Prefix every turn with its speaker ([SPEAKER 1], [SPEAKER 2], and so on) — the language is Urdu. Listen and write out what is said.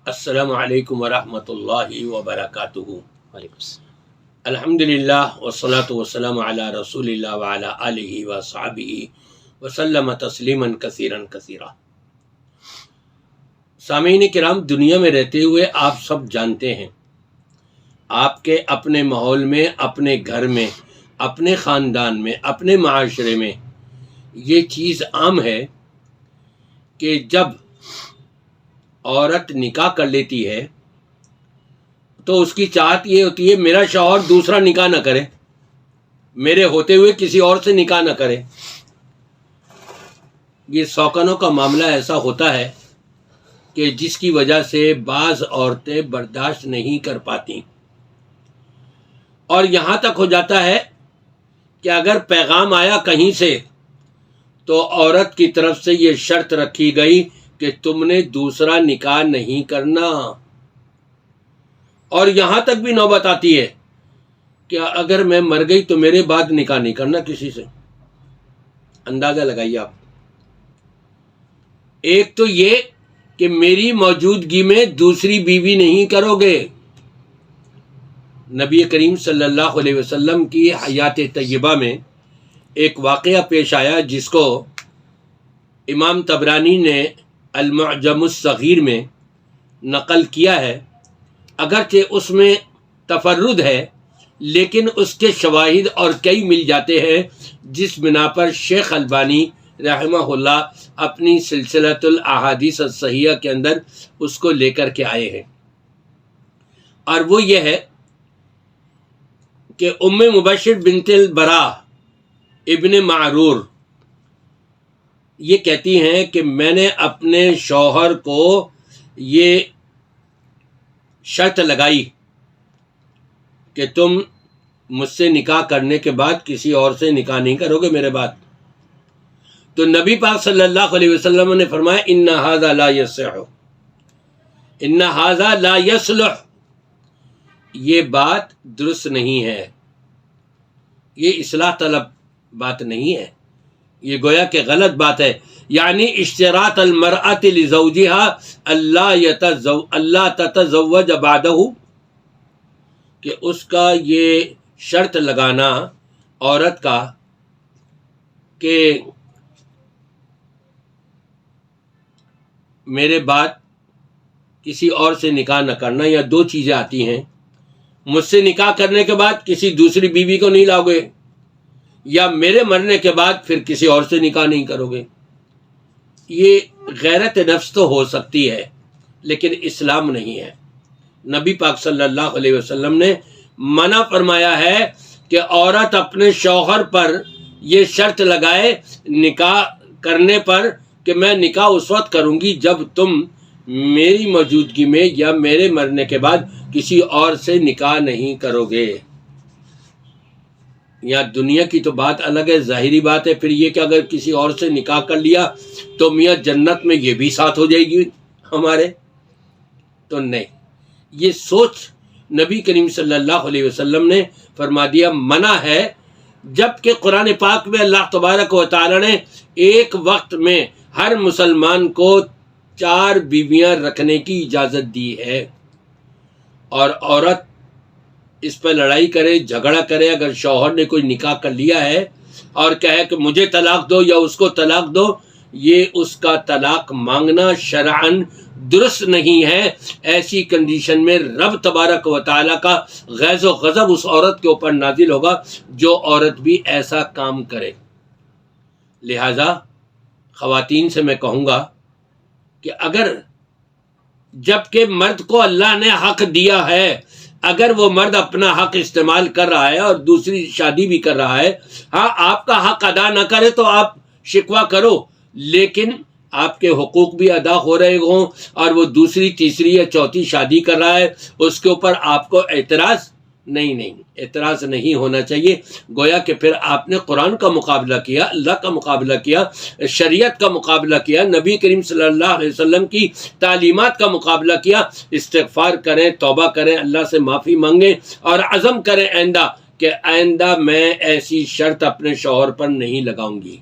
[SPEAKER 1] السلام علیکم ورحمۃ اللہ وبرکاتہ۔
[SPEAKER 2] وعلیکم السلام۔
[SPEAKER 1] الحمدللہ والصلاة والسلام علی رسول اللہ وعلی آلہ وصحبہ وسلم تسلیما کثیرا کثیرا۔ سامعین کرام، دنیا میں رہتے ہوئے آپ سب جانتے ہیں، آپ کے اپنے ماحول میں، اپنے گھر میں، اپنے خاندان میں، اپنے معاشرے میں یہ چیز عام ہے کہ جب عورت نکاح کر لیتی ہے تو اس کی چاہت یہ ہوتی ہے میرا شوہر دوسرا نکاح نہ کرے، میرے ہوتے ہوئے کسی اور سے نکاح نہ کرے۔ یہ سوکنوں کا معاملہ ایسا ہوتا ہے کہ جس کی وجہ سے بعض عورتیں برداشت نہیں کر پاتی، اور یہاں تک ہو جاتا ہے کہ اگر پیغام آیا کہیں سے تو عورت کی طرف سے یہ شرط رکھی گئی کہ تم نے دوسرا نکاح نہیں کرنا، اور یہاں تک بھی نوبت آتی ہے کہ اگر میں مر گئی تو میرے بعد نکاح نہیں کرنا کسی سے۔ اندازہ لگائیے آپ، ایک تو یہ کہ میری موجودگی میں دوسری بیوی نہیں کرو گے۔ نبی کریم صلی اللہ علیہ وسلم کی حیات طیبہ میں ایک واقعہ پیش آیا جس کو امام طبرانی نے المعجم الصغیر میں نقل کیا ہے، اگرچہ اس میں تفرد ہے لیکن اس کے شواہد اور کئی مل جاتے ہیں، جس بنا پر شیخ البانی رحمہ اللہ اپنی سلسلۃ الاحادیث الصحیحہ کے اندر اس کو لے کر کے آئے ہیں۔ اور وہ یہ ہے کہ ام مبشر بنت البراء ابن معرور یہ کہتی ہیں کہ میں نے اپنے شوہر کو یہ شرط لگائی کہ تم مجھ سے نکاح کرنے کے بعد کسی اور سے نکاح نہیں کرو گے میرے بعد۔ تو نبی پاک صلی اللہ علیہ وسلم نے فرمایا ان ھذا لا یصح، ان ھذا لا یصلح، یہ بات درست نہیں ہے، یہ اصلاح طلب بات نہیں ہے، یہ گویا کہ غلط بات ہے۔ یعنی اشتراط المرأة لزوجها اللہ تتزوج بعدہ، کہ اس کا یہ شرط لگانا عورت کا کہ میرے بعد کسی اور سے نکاح نہ کرنا، یا دو چیزیں آتی ہیں، مجھ سے نکاح کرنے کے بعد کسی دوسری بیوی کو نہیں لاؤ گے، یا میرے مرنے کے بعد پھر کسی اور سے نکاح نہیں کرو گے۔ یہ غیرت نفس تو ہو سکتی ہے لیکن اسلام نہیں ہے۔ نبی پاک صلی اللہ علیہ وسلم نے منع فرمایا ہے کہ عورت اپنے شوہر پر یہ شرط لگائے نکاح کرنے پر کہ میں نکاح اس وقت کروں گی جب تم میری موجودگی میں یا میرے مرنے کے بعد کسی اور سے نکاح نہیں کرو گے۔ یا دنیا کی تو بات الگ ہے، ظاہری بات ہے، پھر یہ کہ اگر کسی اور سے نکاح کر لیا تو میاں جنت میں یہ بھی ساتھ ہو جائے گی ہمارے، تو نہیں، یہ سوچ نبی کریم صلی اللہ علیہ وسلم نے فرما دیا، منع ہے۔ جبکہ قرآن پاک میں اللہ تبارک و تعالی نے ایک وقت میں ہر مسلمان کو 4 بیویاں رکھنے کی اجازت دی ہے، اور عورت اس پہ لڑائی کرے، جھگڑا کرے، اگر شوہر نے کوئی نکاح کر لیا ہے اور کہے کہ مجھے طلاق دو یا اس کو طلاق دو، یہ اس کا طلاق مانگنا شرعاً درست نہیں ہے۔ ایسی کنڈیشن میں رب تبارک و تعالیٰ کا غیظ و غضب اس عورت کے اوپر نازل ہوگا جو عورت بھی ایسا کام کرے۔ لہذا خواتین سے میں کہوں گا کہ اگر جبکہ مرد کو اللہ نے حق دیا ہے، اگر وہ مرد اپنا حق استعمال کر رہا ہے اور دوسری شادی بھی کر رہا ہے، ہاں آپ کا حق ادا نہ کرے تو آپ شکوہ کرو، لیکن آپ کے حقوق بھی ادا ہو رہے ہوں، اور وہ دوسری تیسری یا چوتھی شادی کر رہا ہے اس کے اوپر آپ کو اعتراض اعتراض نہیں ہونا چاہیے۔ گویا کہ پھر آپ نے قرآن کا مقابلہ کیا، اللہ کا مقابلہ کیا، شریعت کا مقابلہ کیا، نبی کریم صلی اللہ علیہ وسلم کی تعلیمات کا مقابلہ کیا۔ استغفار کریں، توبہ کریں، اللہ سے معافی مانگیں، اور عزم کریں آئندہ کہ آئندہ میں ایسی شرط اپنے شوہر پر نہیں لگاؤں گی۔